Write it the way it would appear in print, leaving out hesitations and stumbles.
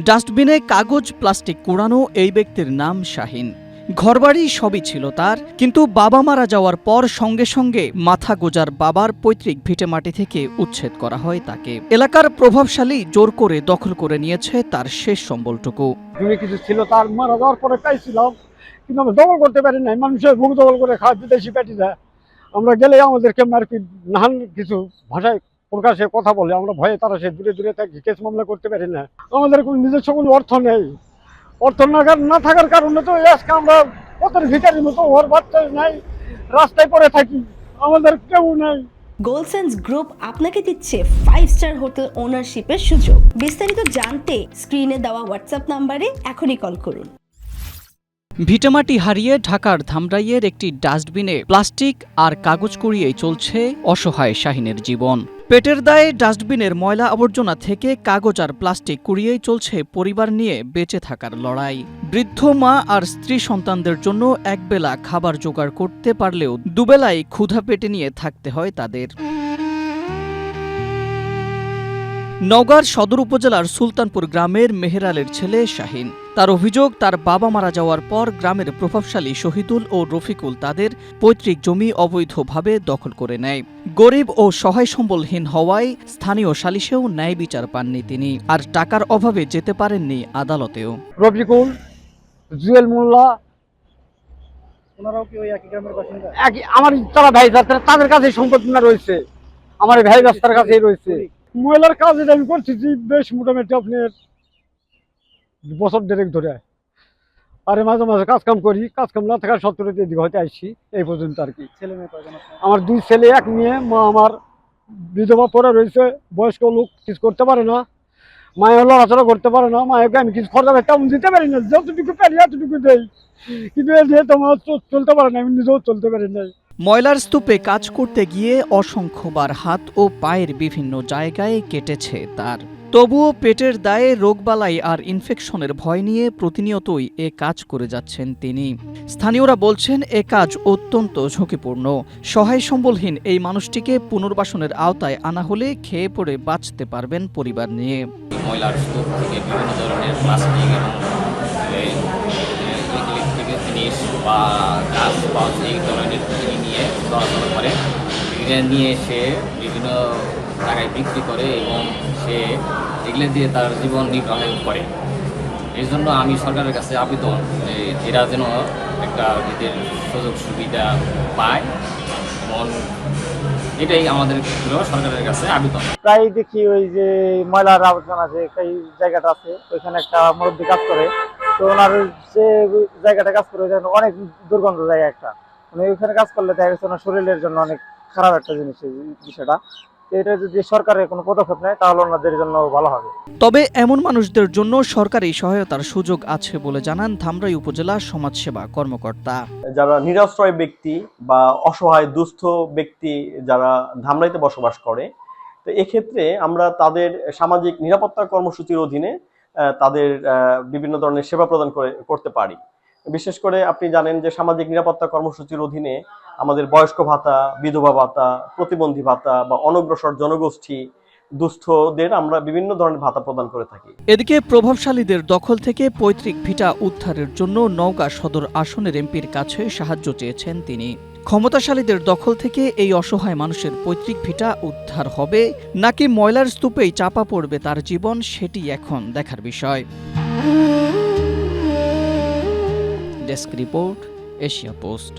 ডাস্টবিনে কাগজ প্লাস্টিক কুড়ানো এই ব্যক্তির নাম শাহিন। ঘরবাড়ি সবই ছিল তার, কিন্তু বাবা মারা যাওয়ার পর সঙ্গে সঙ্গে মাথা গোজার বাবার পৈতৃক ভিটেমাটি থেকে উচ্ছেদ করা হয় তাকে। এলাকার প্রভাবশালী জোর করে দখল করে নিয়েছে তার শেষ সম্বলটুকু। কিছু ছিল তার মারা যাওয়ার পরে পাইছিলাম, কিন্তু আমরা দখল করতে পারি নাই। মানুষের বুক দখল করে খায় বিদেশি প্যাটিরা। আমরা গেলে আমাদেরকে মারপিট নানান কিছু ভাষায় প্রকাশে কথা বলে, আমরা ভয়ে তারা সে দূরে দূরে থাকি, কেস মামলা করতে পারি না। আমাদের কোনো নিজস্ব কোনো অর্থ নেই। অর্থ না থাকার কারণে তো আজকে আমরা পথের ভিখারির মতো, ওর বাচ্চা নাই, রাস্তায় পড়ে থাকি, আমাদের কেউ নেই। গোলসেন্স গ্রুপ আপনাকে দিচ্ছে 5 স্টার হোটেল ওনারশিপের সুযোগ। বিস্তারিত জানতে স্ক্রিনে দেওয়া হোয়াটসঅ্যাপ নম্বরে এখনই কল করুন। ভিটেমাটি হারিয়ে ঢাকার ধামরাইয়ের একটি ডাস্টবিনে প্লাস্টিক আর কাগজ কুড়িয়েই চলছে অসহায় শাহিনের জীবন। পেটের দায়ে ডাস্টবিনের ময়লা আবর্জনা থেকে কাগজ আর প্লাস্টিক কুড়িয়েই চলছে পরিবার নিয়ে বেঁচে থাকার লড়াই। বৃদ্ধ মা আর স্ত্রী সন্তানদের জন্য একবেলা খাবার জোগাড় করতে পারলেও দুবেলাই ক্ষুধা পেটে নিয়ে থাকতে হয় তাদের। নওগাঁর সদর উপজেলার সুলতানপুর গ্রামের মেহেরালের ছেলে শাহিন। তার অভিযোগ, তার বাবা মারা যাওয়ার পর গ্রামের প্রভাবশালী শহীদুল ও রফিকুল তাদের পৈতৃক জমি অবৈধভাবে দখল করে নেয়। গরিব ও সহায় সম্বলহীন হওয়ায় স্থানীয় সালিশেও ন্যায় বিচার পাননি তিনি, আর টাকার অভাবে যেতে পারেননি আদালতেও। রফিকুল, জুয়েল মোল্লা, ওনারাও কি ওই একই গ্রামের বাসিন্দা? আমার তারা ভাই তাদের কাছে সম্পত্তি রয়েছে, আমার ভাই রাস্তার কাছেই রয়েছে। মহিলার কাজ এটা আমি করছি বেশ মোটামুটি আপনার বছর দেড়েক ধরে। আরে মাঝে মাঝে কাজ কাম করি, কাজ কাম না থাকার সত্ত্বেও এদিকে হয়তো আসছি এই পর্যন্ত আর কি। ছেলে মেয়ে কয়জন? আমার 2 ছেলে 1 মেয়ে। মা আমার বিধবা পড়ে রয়েছে, বয়স্ক লোক, কিছু করতে পারে না। মায়ের লড়াচড়া করতে পারে না। মায়েকে আমি কিছু খরচা তেমন দিতে পারি না, যতটুকু পারি এতটুকু দেই, কিন্তু যেহেতু আমার চলতে পারে না, আমি নিজেও চলতে পারি না। ময়লার স্তূপে কাজ করতে গিয়ে অসংখ্যবার হাত ও পায়ের বিভিন্ন জায়গায় কেটেছে তার। তবুও পেটের দায়ে রোগবালাই আর ইনফেকশনের ভয় নিয়ে প্রতিনিয়তই এ কাজ করে যাচ্ছেন তিনি। স্থানীয়রা বলছেন এ কাজ অত্যন্ত ঝুঁকিপূর্ণ। সহায় সম্বলহীন এই মানুষটিকে পুনর্বাসনের আওতায় আনা হলে খেয়ে পড়ে বাঁচতে পারবেন পরিবার নিয়ে। ময়লার স্তূপ থেকে বিভিন্ন ধরনের প্লাস্টিক এবং জিনিস বা গাছ পাওয়া এই ধরনের নিয়ে চলাচল করে, নিয়ে সে বিভিন্ন জায়গায় বিক্রি করে এবং সে এগুলো দিয়ে তার জীবন নির্বাহ করে। এই জন্য আমি সরকারের কাছে আবেদন যে এরা যেন একটা এদের সুযোগ সুবিধা পায়, এবং এটাই আমাদের সরকারের কাছে আবেদন। প্রায় দেখি ওই যে ময়লার আবর্জনা যে এই জায়গাটা আছে, ওইখানে একটা মুরব্বী কাজ করে। তো ওনার যে জায়গাটা কাজ করে অনেক দুর্গন্ধ জায়গা একটা, মানে ওইখানে কাজ করলে দেখা গেছে ওনার শরীরের জন্য অনেক খারাপ একটা জিনিস এই বিষয়টা। এটা যদি সরকারের কোনো পদক্ষেপ নেয় তাহলে ওনাদের জন্য ভালো হবে। তবে এমন মানুষদের জন্য সরকারি সহায়তার সুযোগ আছে বলে জানান ধামরাই উপজেলা সমাজসেবা কর্মকর্তা। যারা নিরাশ্রয় ব্যক্তি বা অসহায় দুস্থ ব্যক্তি যারা ধামরাইতে বসবাস করে, তো এক্ষেত্রে আমরা তাদের সামাজিক নিরাপত্তা কর্মসূচির অধীনে তাদের বিভিন্ন ধরনের সেবা প্রদান করতে পারি। বিশেষ করে আপনি জানেন যে সামাজিক নিরাপত্তা কর্মসূচির অধীনে আমাদের বয়স্ক ভাতা, বিধবা ভাতা, প্রতিবন্ধী ভাতা বা অনগ্রসর জনগোষ্ঠী, দুস্থদের আমরা বিভিন্ন ধরনের ভাতা প্রদান করে থাকি। এদিকে প্রভাবশালীদের দখল থেকে পৈতৃক ভিটা উদ্ধারের জন্য নওগাঁ সদর আসনের এমপির কাছে সাহায্য চেয়েছেন তিনি। ক্ষমতাশালীদের দখল থেকে এই অসহায় মানুষের পৈতৃক ভিটা উদ্ধার হবে নাকি ময়লার স্তূপেই চাপা পড়বে তার জীবন, সেটি এখন দেখার বিষয়। Desk report, Asia post.